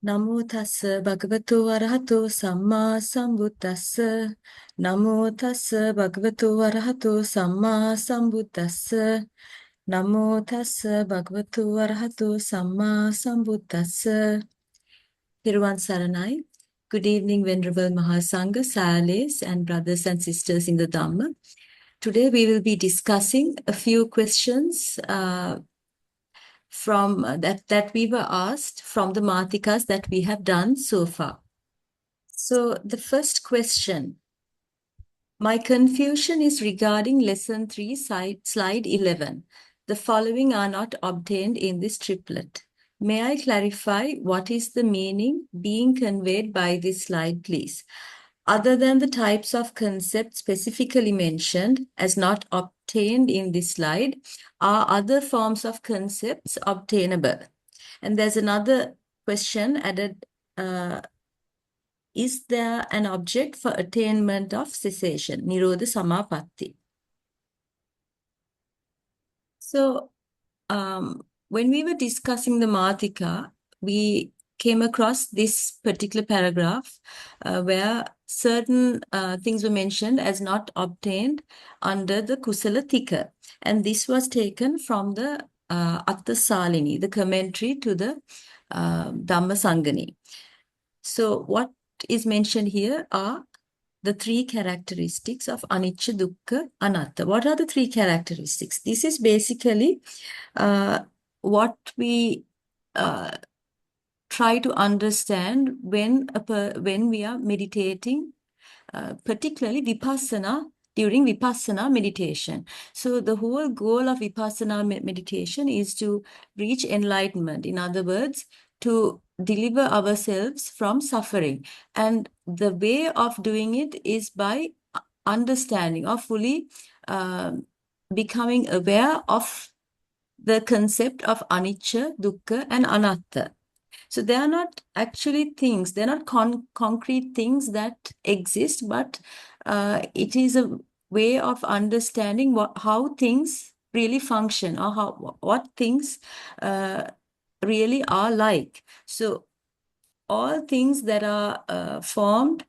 Namo tassa bhagavato arahato samma sambuddhassa. Namo tassa bhagavato arahato samma sambuddhassa. Namo tassa bhagavato arahato samma sambuddhassa. Thiruvan Saranai. Good evening, Venerable Mahasangha, Sales, and brothers and sisters in the Dhammā. Today we will be discussing a few questions from that we were asked from the Mātikās that we have done so far. So the first question, my confusion is regarding lesson 3, slide 11. The following are not obtained in this triplet. May I clarify what is the meaning being conveyed by this slide, please? Other than the types of concepts specifically mentioned as not obtained in this slide, are other forms of concepts obtainable? And there's another question added, is there an object for attainment of cessation, Nirodha samāpatti? So, when we were discussing the Mātikā, we came across this particular paragraph where certain things were mentioned as not obtained under the kusala tika. And this was taken from the Attasalini, the commentary to the Dhammā Sangani. So what is mentioned here are the three characteristics of anicca, dukkha, anatta. What are the three characteristics? This is basically what we try to understand when we are meditating, particularly vipassana, during vipassana meditation. So the whole goal of vipassana meditation is to reach enlightenment. In other words, to deliver ourselves from suffering. And the way of doing it is by understanding or fully becoming aware of the concept of anicca, dukkha, and anatta. So they are not actually things, they're not concrete things that exist, but it is a way of understanding how things really function or what things really are like. So all things that are formed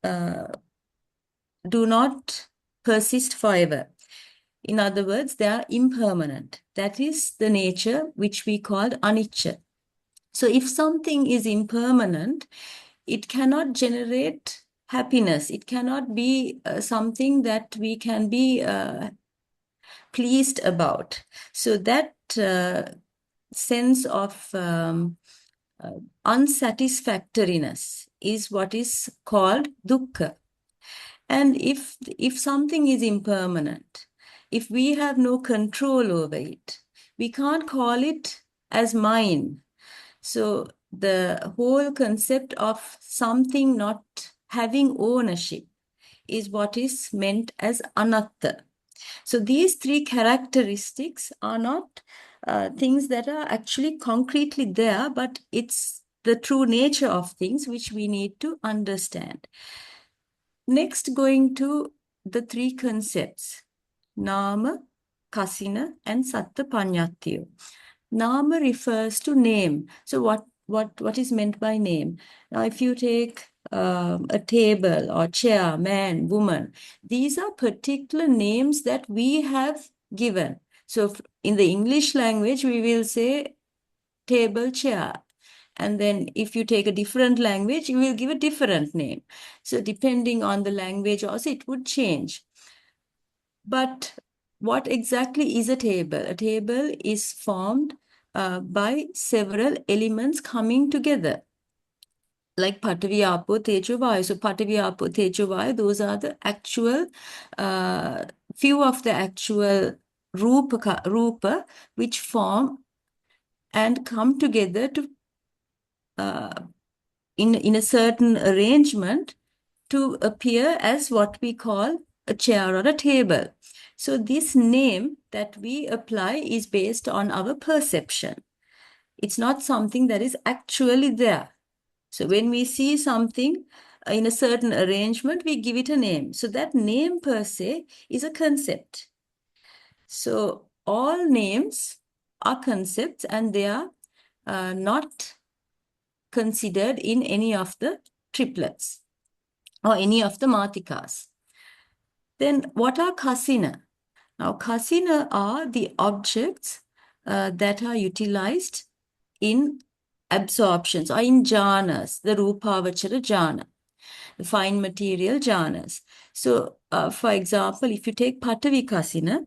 do not persist forever. In other words, they are impermanent. That is the nature which we call anicca. So if something is impermanent, it cannot generate happiness. It cannot be something that we can be pleased about. So that sense of unsatisfactoriness is what is called dukkha. And if something is impermanent, if we have no control over it, we can't call it as mine. So the whole concept of something not having ownership is what is meant as anatta. So these three characteristics are not things that are actually concretely there, but it's the true nature of things which we need to understand. Next, going to the three concepts, nama, kasina, and satta paññattiyo. Nama refers to name. So what is meant by name? Now, if you take a table or chair, man, woman, these are particular names that we have given. So in the English language, we will say table, chair. And then if you take a different language, you will give a different name. So depending on the language also, it would change. But what exactly is a table? A table is formed by several elements coming together, like Patavi, Apo, Tejo, Vayu. So Patavi, Apo, Tejo, Vayu, those are the actual, few of the actual rūpa which form and come together to in a certain arrangement to appear as what we call a chair or a table. So this name that we apply is based on our perception. It's not something that is actually there. So when we see something in a certain arrangement, we give it a name. So that name per se is a concept. So all names are concepts and they are not considered in any of the triplets or any of the Mātikās. Then what are kasina? Now, kasina are the objects that are utilized in absorptions or in jhanas, the rūpāvachara jhāna, the fine material jhanas. So, for example, if you take Patavi kasina,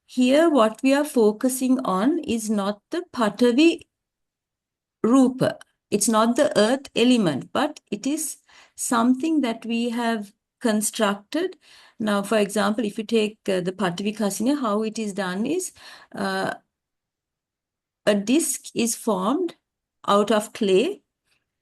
here what we are focusing on is not the Patavi rūpa. It's not the earth element, but it is something that we have constructed. Now, for example, if you take the Patavi kasina, how it is done is a disc is formed out of clay,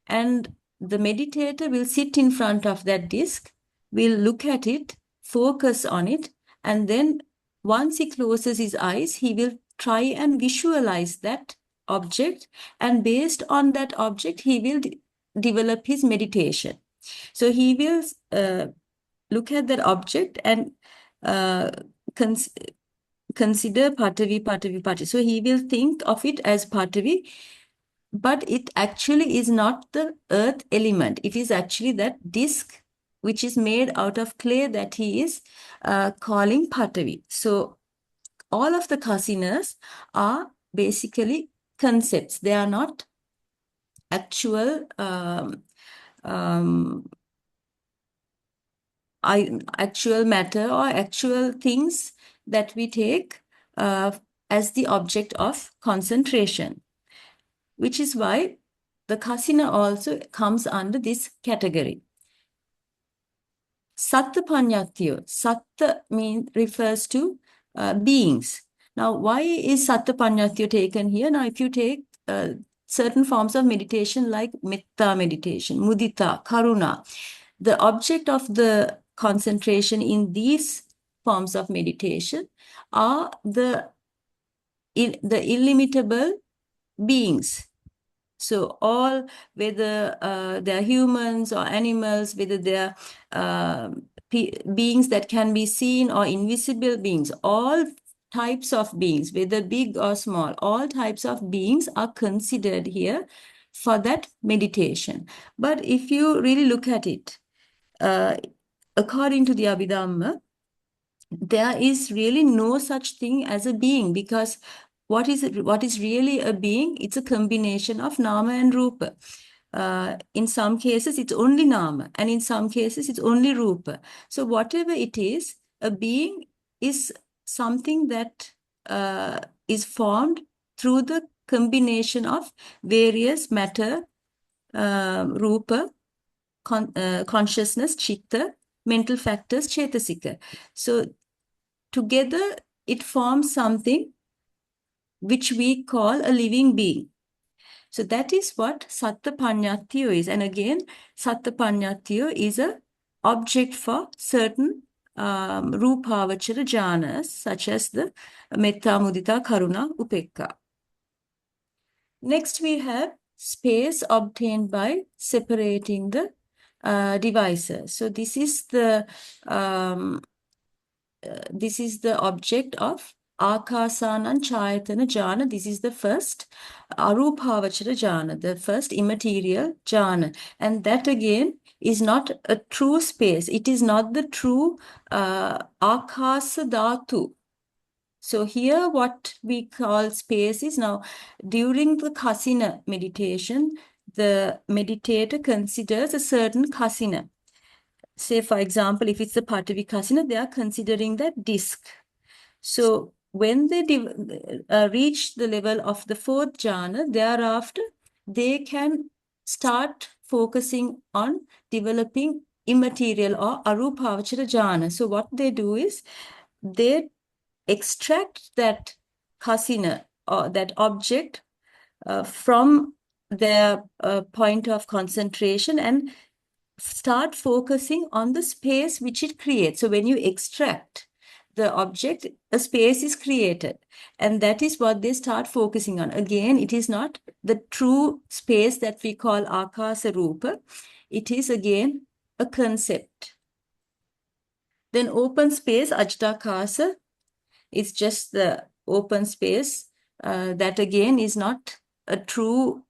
and the meditator will sit in front of that disc, will look at it, focus on it, and then once he closes his eyes, he will try and visualize that object, and based on that object, he will develop his meditation. So he will look at that object and consider Patavi. So he will think of it as Patavi, but it actually is not the earth element. It is actually that disc which is made out of clay that he is calling Patavi. So all of the kasinas are basically concepts. They are not actual actual matter or actual things that we take as the object of concentration, which is why the kasina also comes under this category. Satta panyatyo. Satta refers to beings. Now, why is Satta panyatyo taken here? Now, if you take certain forms of meditation like metta meditation, mudita, karuna, the object of the concentration in these forms of meditation are the illimitable beings. So all, whether they are humans or animals, whether they are beings that can be seen or invisible beings, all types of beings, whether big or small, all types of beings are considered here for that meditation. But if you really look at it, according to the Abhidhamma, there is really no such thing as a being, because what is really a being? It's a combination of nama and rūpa. In some cases, it's only nama, and in some cases, it's only rūpa. So whatever it is, a being is something that is formed through the combination of various matter, rūpa, consciousness, chitta, mental factors, cetasika. So together, it forms something which we call a living being. So that is what Satta panyatyo is. And again, Satta panyatyo is an object for certain rūpāvachara jhanas, such as the metta, mudita, karuna, upekka. Next, we have space obtained by separating the devices. So this is the object of ākāsānaṁ chāyatana jhāna. This is the first arūpāvachara jhāna, the first immaterial jhāna. And that again is not a true space. It is not the true ākāsa dhātu. So here what we call space is, now during the kasina meditation, the meditator considers a certain kasina. Say, for example, if it's the Patavi kasina, they are considering that disc. So when they reach the level of the fourth jhana, thereafter, they can start focusing on developing immaterial or arūpāvachara jhana. So what they do is, they extract that kasina or that object from their point of concentration and start focusing on the space which it creates. So when you extract the object, a space is created, and that is what they start focusing on. Again, it is not the true space that we call ākāsa rūpa. It is again a concept. Then open space, ajtakāsa, is just the open space. That again is not a true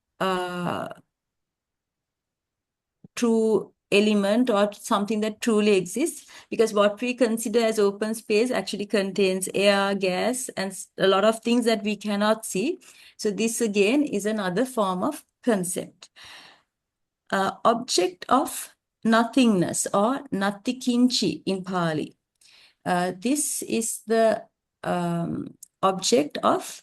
true element or something that truly exists, because what we consider as open space actually contains air, gas, and a lot of things that we cannot see. So this again is another form of concept. Object of nothingness or nattikinchi in Pali. This is the object of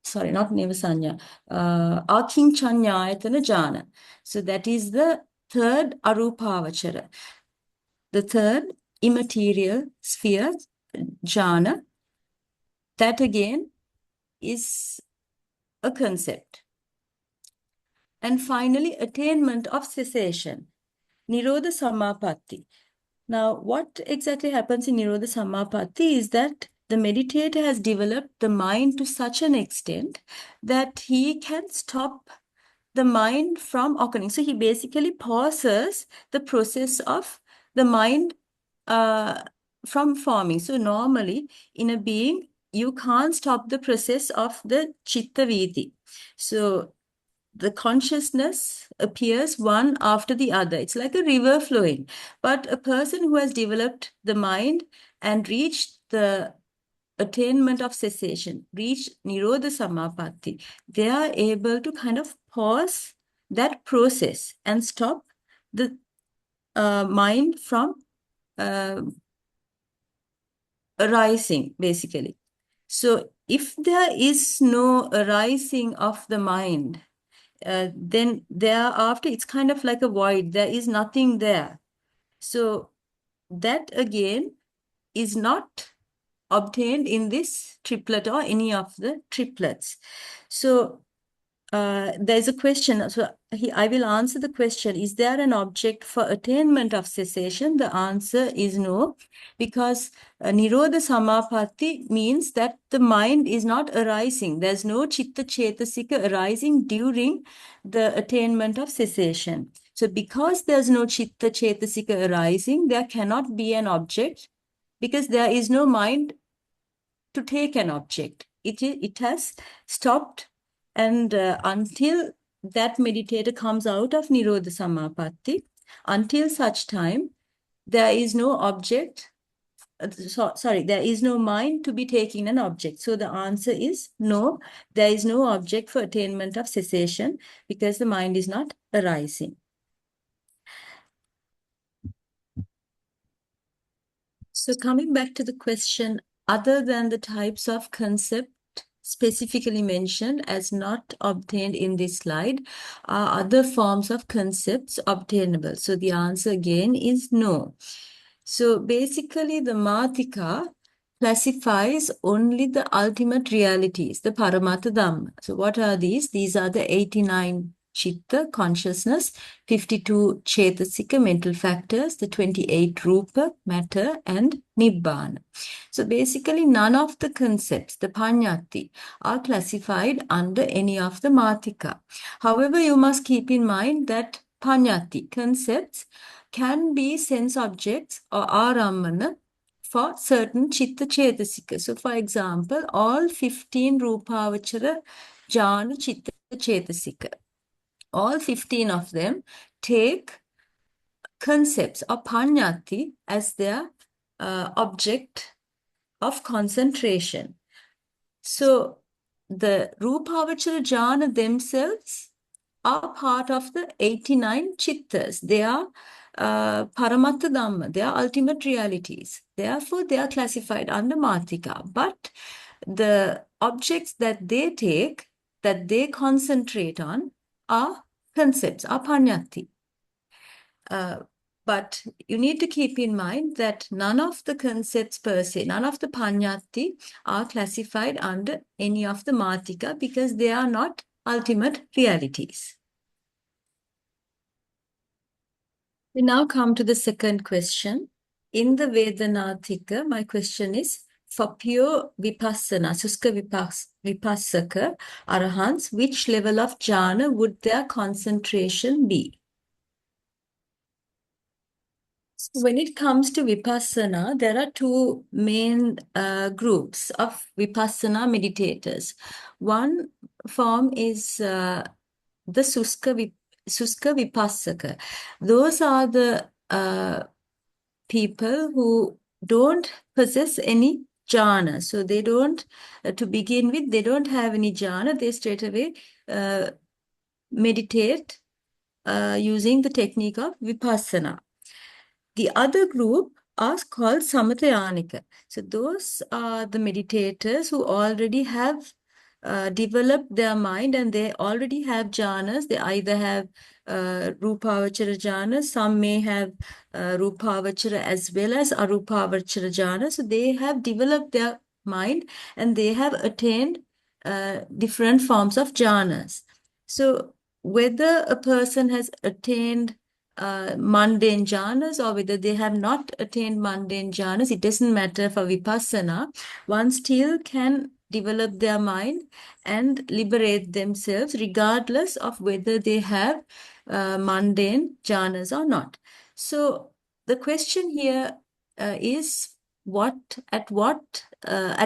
sorry, not Nevasanya, Akinchanyayatana jhāna. So that is the third arupavachara, the third immaterial sphere jhāna. That again is a concept. And finally, attainment of cessation, Nirodha samāpatti. Now, what exactly happens in Nirodha samāpatti is that the meditator has developed the mind to such an extent that he can stop the mind from occurring. So he basically pauses the process of the mind from forming. So normally in a being, you can't stop the process of the chitta viti. So the consciousness appears one after the other. It's like a river flowing. But a person who has developed the mind and reached the attainment of cessation, reached Nirodha samāpatti, they are able to kind of pause that process and stop the mind from arising, basically. So if there is no arising of the mind, then thereafter it's kind of like a void. There is nothing there. So that again is not obtained in this triplet or any of the triplets. So there's a question. So I will answer the question, is there an object for attainment of cessation? The answer is no, because Nirodha samāpatti means that the mind is not arising. There's no chitta cetasika arising during the attainment of cessation. So because there's no chitta cetasika arising, there cannot be an object, because there is no mind to take an object. It has stopped, and until that meditator comes out of Nirodha samāpatti, until such time, there is no object, there is no mind to be taking an object. So the answer is no, there is no object for attainment of cessation, because the mind is not arising. So coming back to the question, other than the types of concept specifically mentioned as not obtained in this slide, are other forms of concepts obtainable? So the answer again is no. So basically the Mātikā classifies only the ultimate realities, the paramattha dhammā. So what are these? These are the 89 chitta, consciousness, 52 cetasika, mental factors, the 28 rūpa, matter, and nibbāna. So basically none of the concepts, the paññatti, are classified under any of the Mātikā. However, you must keep in mind that paññatti, concepts, can be sense objects or arammana for certain chitta cetasika. So for example, all 15 rūpāvachara jhāna chitta cetasika, all 15 of them take concepts or paññatti as their object of concentration. So the rūpāvachara jhāna themselves are part of the 89 chittas. They are paramattha dhammā, they are ultimate realities. Therefore, they are classified under Mātikā. But the objects that they take, that they concentrate on, are concepts, are paññatti. But you need to keep in mind that none of the concepts per se, none of the paññatti are classified under any of the Mātikā, because they are not ultimate realities. We now come to the second question. In the vedanā tika, my question is, for pure vipassana, Suskavipassaka, Arahants, which level of jhāna would their concentration be? So when it comes to vipassana, there are two main groups of vipassana meditators. One form is the Suskavipassaka. Those are the people who don't possess any jhāna. So they don't, to begin with, they don't have any jhāna. They straight away meditate using the technique of vipassana. The other group are called samathayanika. So those are the meditators who already have developed their mind and they already have jhanas. They either have rūpāvachara jhāna, some may have rūpāvachara as well as arūpāvachara jhāna. So they have developed their mind and they have attained different forms of jhanas. So whether a person has attained mundane jhanas or whether they have not attained mundane jhanas, it doesn't matter for vipassana. One still can develop their mind and liberate themselves regardless of whether they have mundane jhanas or not. So the question here is at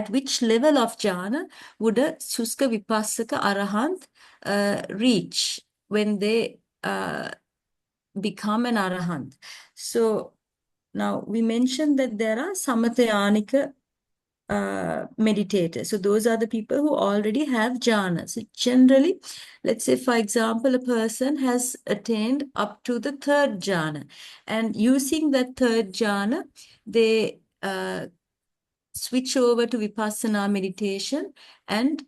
which level of jhana would a Suskavipassaka Arahant reach when they become an Arahant? So now we mentioned that there are samathayanika meditators. So those are the people who already have jhana. So generally, let's say, for example, a person has attained up to the third jhana. And using that third jhana, they switch over to vipassana meditation and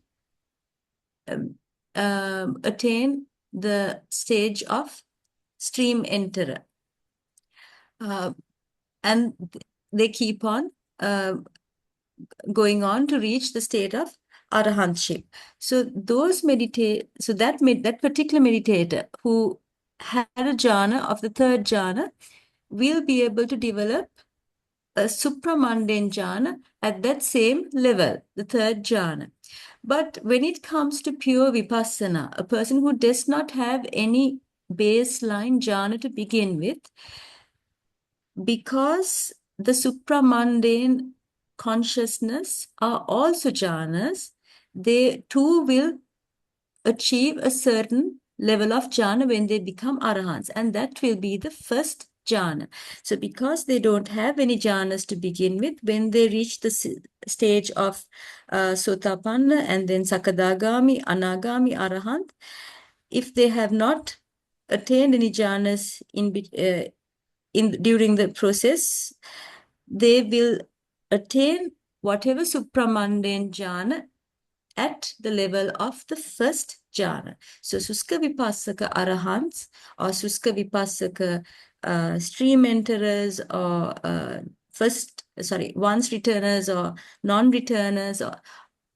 attain the stage of stream enterer. And they keep on going on to reach the state of arahantship. So that particular meditator who had a jhana of the third jhana will be able to develop a supramundane jhana at that same level, the third jhana. But when it comes to pure vipassana, a person who does not have any baseline jhana to begin with, because the supramundane consciousness are also jhanas, they too will achieve a certain level of jhana when they become arahants, and that will be the first jhana. So because they don't have any jhanas to begin with, when they reach the stage of sotapanna and then sakadagami, anagami, arahant, if they have not attained any jhanas during the process, they will attain whatever supramundane jhana at the level of the first jhana. So Suskavipassaka Arahants or Suskavipassaka stream enterers or once returners or non-returners or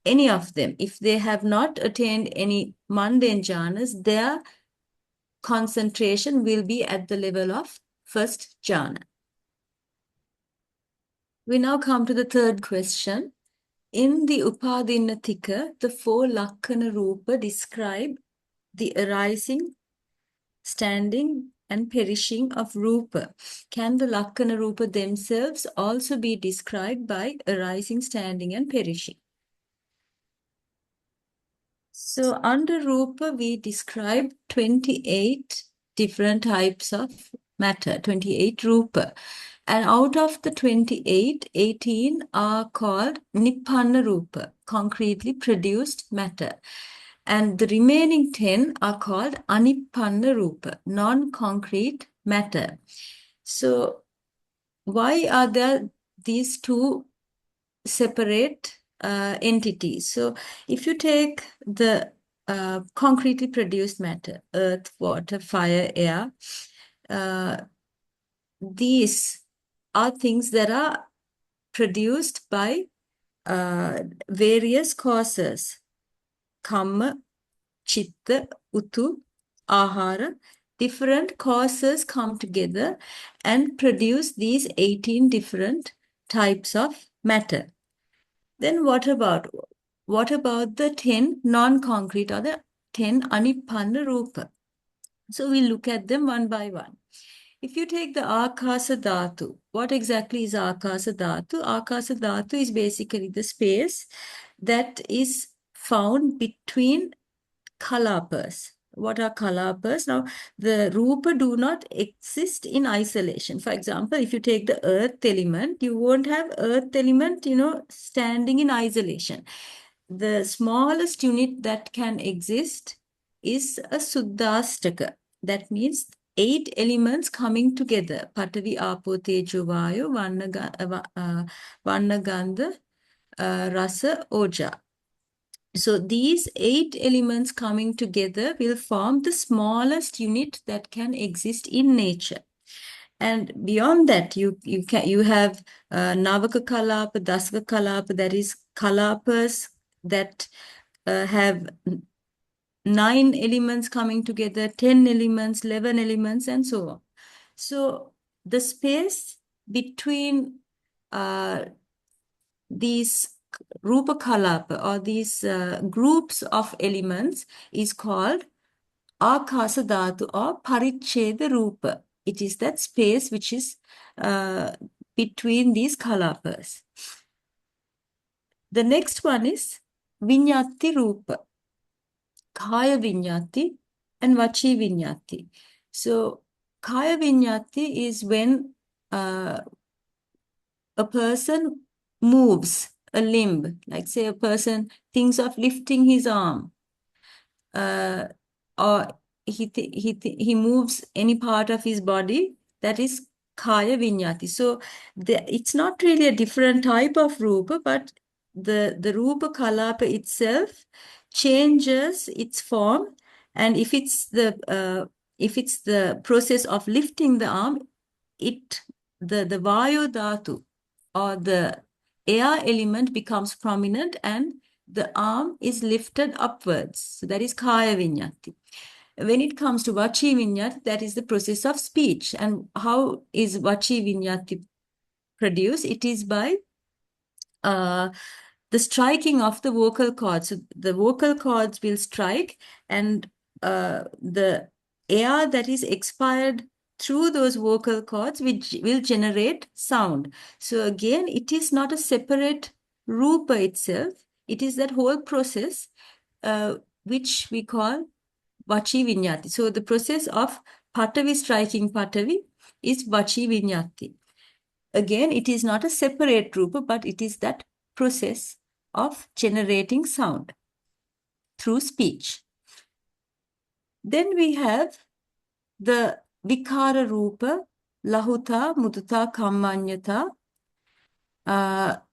any of them, if they have not attained any mundane jhanas, their concentration will be at the level of first jhana. We now come to the third question. In the upādiṇṇa tika, the four lakkhaṇa rūpa describe the arising, standing, and perishing of rūpa. Can the lakkhaṇa rūpa themselves also be described by arising, standing, and perishing? So under rūpa, we describe 28 different types of matter, 28 rūpa. And out of the 28, 18 are called nippanna rūpa, concretely produced matter. And the remaining 10 are called anippanna rūpa, non-concrete matter. So why are there these two separate entities? So if you take the concretely produced matter, earth, water, fire, air, these are things that are produced by various causes. Kamma, chitta, utu, ahara. Different causes come together and produce these 18 different types of matter. Then what about the 10 non-concrete or the 10 anippanna rūpa? So we look at them one by one. If you take the akasa dhatu, what exactly is akasa dhatu? Akasa dhatu is basically the space that is found between kalapas. what are kalapas? Now, the rūpa do not exist in isolation. For example, if you take the earth element, you won't have earth element, standing in isolation. The smallest unit that can exist is a suddhastaka. That means 8 elements coming together. Patavi, Apo, Tejo, Vayu, Vanna, Gandha, Rasa, Oja. So these 8 elements coming together will form the smallest unit that can exist in nature. And beyond that, you have Navaka Kalapa, Dasaka Kalapa, that is Kalapas that have 9 elements coming together, 10 elements, 11 elements, and so on. So the space between these rūpa kalapa or these groups of elements is called akasa dhatu or paricheda rūpa. It is that space which is between these kalapas. The next one is viññāti rūpa, kaya viññāti and vachi viññāti. So kaya viññāti is when a person moves a limb, like say a person thinks of lifting his arm, or he moves any part of his body, that is kaya viññāti. So it's not really a different type of rūpa, but the rūpa kalapa itself changes its form, and if it's the process of lifting the arm, the vayu dhatu or the air element becomes prominent and the arm is lifted upwards. So that is kaya viññāti. When it comes to vachi viññāti, that is the process of speech. And how is vachi viññāti produced? It is by the striking of the vocal cords. So the vocal cords will strike, and the air that is expired through those vocal cords which will generate sound. So again, it is not a separate rūpa itself. It is that whole process which we call vachi viññāti. So the process of patavi striking patavi is vachi viññāti. Again, it is not a separate rūpa, but it is that process of generating sound through speech. Then we have the vikara rūpa, lahuta, mudita, kammanyata.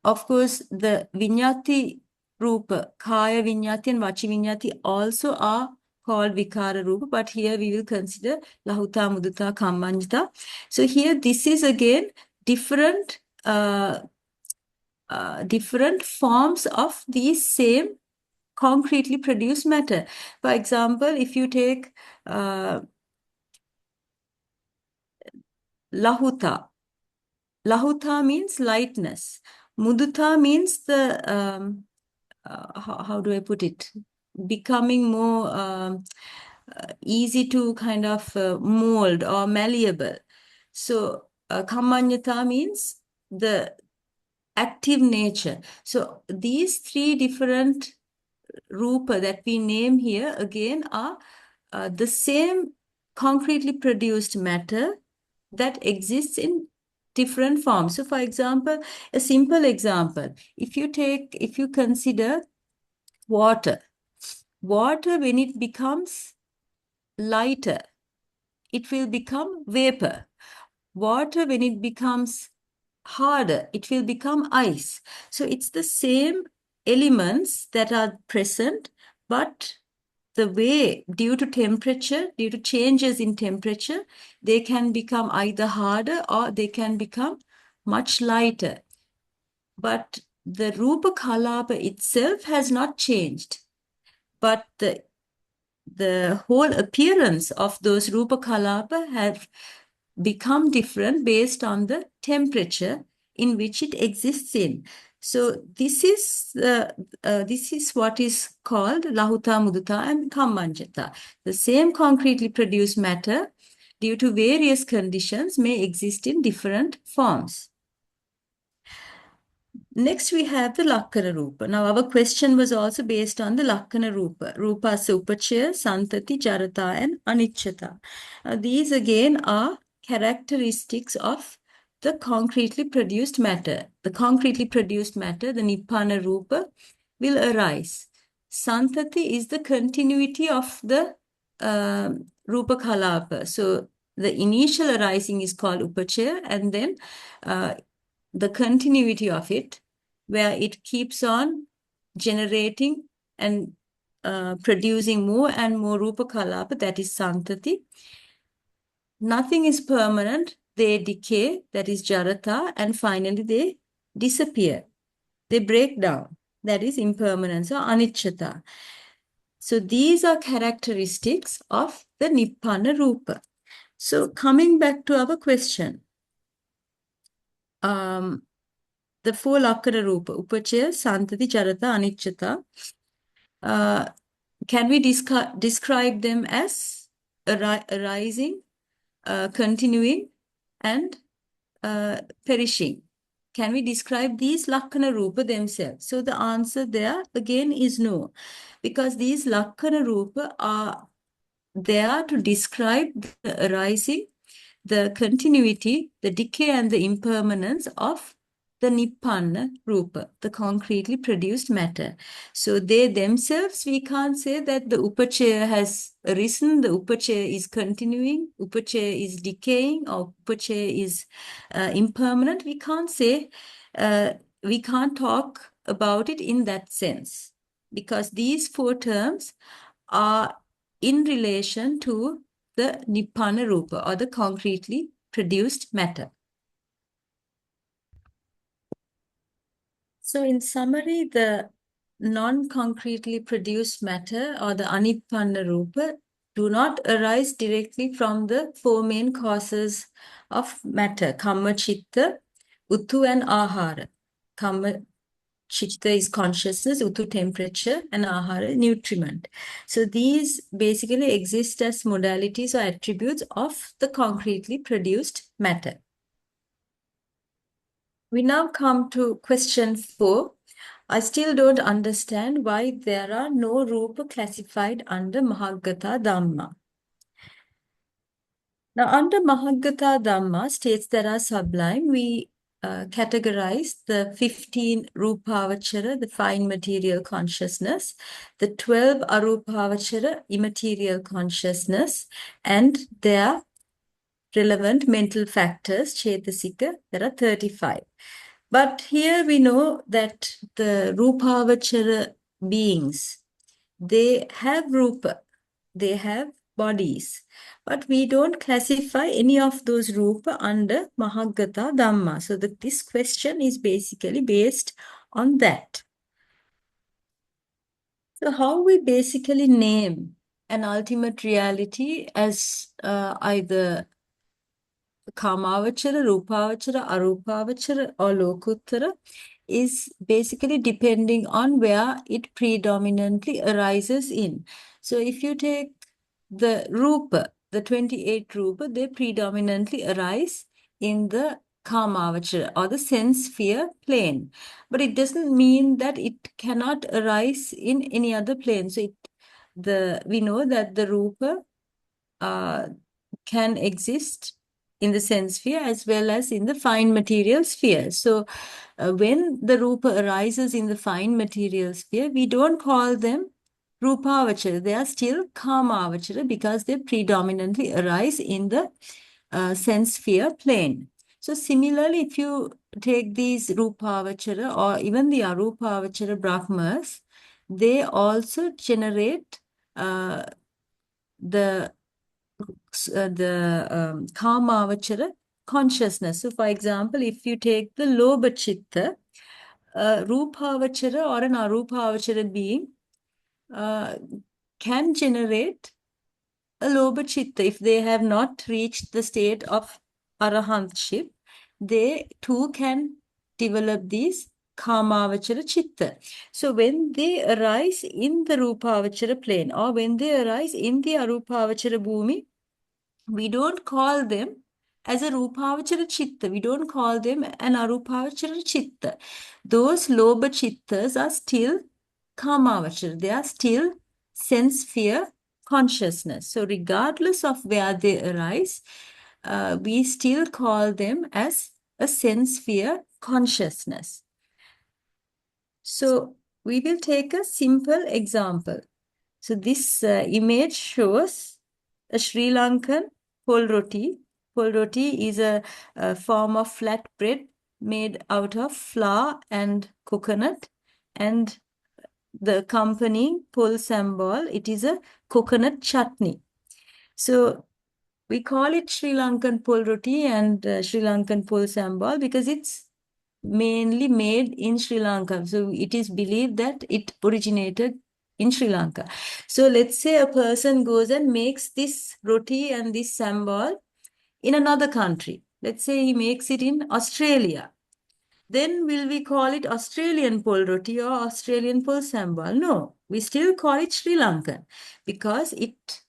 Of course, the viññāti rūpa, kaya viññāti and vachi viññāti also are called vikara rūpa, but here we will consider lahuta, mudita, kammanyata. So here this is again different forms of these same concretely produced matter. For example, if you take lahuta. Lahuta means lightness. Mudita means the, how do I put it? Becoming more easy to kind of mold or malleable. So kammanyata means the active nature. So these 3 different rūpa that we name here again are the same concretely produced matter that exists in different forms. So for example, a simple example, if you consider water, when it becomes lighter, it will become vapor. Water, when it becomes harder, it will become ice. So it's the same elements that are present, but the way, due to temperature, due to changes in temperature, they can become either harder or they can become much lighter. But the rūpa kalapa itself has not changed. But the whole appearance of those rūpa kalapa have become different based on the temperature in which it exists in. So this is what is called lahuta, mudita, and kammanyata. The same concretely produced matter, due to various conditions, may exist in different forms. Next, we have the lakkhaṇa rūpa. Now, our question was also based on the lakkhaṇa rūpa. Rūpasya upacaya, santati, jarata, and anicchata. These again are characteristics of the concretely produced matter. The concretely produced matter, the nibbana rūpa, will arise. Santati is the continuity of the rūpa kalapa. So, the initial arising is called upacaya, and then the continuity of it, where it keeps on generating and producing more and more rūpa kalapa, that is santati. Nothing is permanent. They decay, that is jarata, and finally they disappear. They break down, that is impermanence or anicchata. So these are characteristics of the nibbana rūpa. So coming back to our question, the four lakkhaṇa rūpa, upacaya, santati, jarata, anicchata, can we describe them as arising, continuing, and perishing? Can we describe these lakkhaṇa rūpa themselves? So the answer there again is no, because these lakkhaṇa rūpa are there to describe the arising, the continuity, the decay, and the impermanence of the nibbana rūpa, the concretely produced matter. So they themselves, we can't say that the upacaya has arisen, the upacaya is continuing, upacaya is decaying, or upacaya is impermanent. We can't say, we can't talk about it in that sense, because these four terms are in relation to the nibbana rūpa, or the concretely produced matter. So in summary, the non-concretely produced matter, or the anibbana rūpa, do not arise directly from the four main causes of matter: kamma, chitta, uttu, and ahara. Kamma, chitta is consciousness, uttu temperature, and ahara nutriment. So these basically exist as modalities or attributes of the concretely produced matter. We now come to question 4. I still don't understand why there are no rūpa classified under Mahaggatā dhammā. Now, under Mahaggatā dhammā states that are sublime, we categorize the 15 rūpāvachara, the fine material consciousness, the 12 arūpāvachara, immaterial consciousness, and their relevant mental factors, chetasika, there are 35. But here we know that the rūpāvachara beings, they have rūpa, they have bodies, but we don't classify any of those rūpa under Mahaggatā dhammā. So this question is basically based on that. So how we basically name an ultimate reality as either kāmāvachara, rūpāvachara, arūpāvachara, or lokuttara is basically depending on where it predominantly arises in. So if you take the rūpa, the 28 rūpa, they predominantly arise in the kāmāvachara, or the sense sphere plane. But it doesn't mean that it cannot arise in any other plane. So we know that the rūpa can exist in the sense sphere as well as in the fine material sphere. So when the rūpa arises in the fine material sphere, we don't call them rūpāvachara. They are still kāmāvachara because they predominantly arise in the sense sphere plane. So similarly, if you take these rūpāvachara or even the arūpāvachara brahmas, they also generate the kāmāvachara consciousness. So for example, if you take the lobha chitta, rūpāvachara or an arūpāvachara being can generate a lobha chitta. If they have not reached the state of arahantship, they too can develop these kāmāvachara chitta. So when they arise in the rūpāvachara plane, or when they arise in the arūpāvachara bhumi, we don't call them as a rūpāvachara chitta. We don't call them an arūpāvachara chitta. Those lobha chittas are still kāmāvachara. They are still sense sphere consciousness. So regardless of where they arise, we still call them as a sense sphere consciousness. So we will take a simple example. So this image shows a Sri Lankan pol roti. Pol roti is a form of flat bread made out of flour and coconut, and the accompanying pol sambal, it is a coconut chutney. So we call it Sri Lankan pol roti and Sri Lankan pol sambal because it's mainly made in Sri Lanka. So it is believed that it originated in Sri Lanka. So let's say a person goes and makes this roti and this sambal in another country. Let's say he makes it in Australia. Then will we call it Australian pol roti or Australian pol sambal? No, we still call it Sri Lankan because it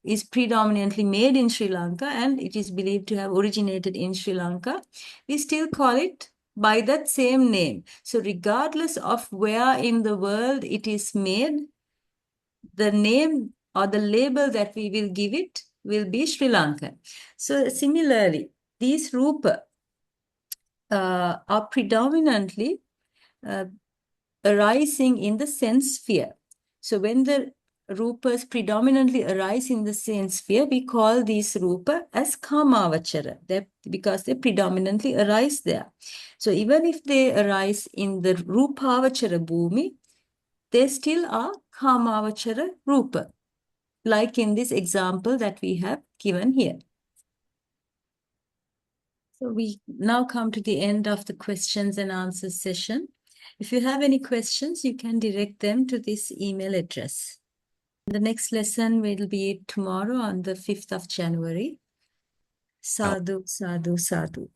is predominantly made in Sri Lanka and it is believed to have originated in Sri Lanka. We still call it by that same name. So regardless of where in the world it is made, the name or the label that we will give it will be Sri Lankan. So similarly, these rūpa are predominantly arising in the sense sphere. So when the rūpas predominantly arise in the sense sphere, we call these rūpa as kāmāvachara, because they predominantly arise there. So even if they arise in the rūpāvachara bhumi, they still are kāmāvachara rūpa, like in this example that we have given here. So we now come to the end of the questions and answers session. If you have any questions, you can direct them to this email address. The next lesson will be tomorrow on the 5th of January. Sadhu, sadhu, sadhu.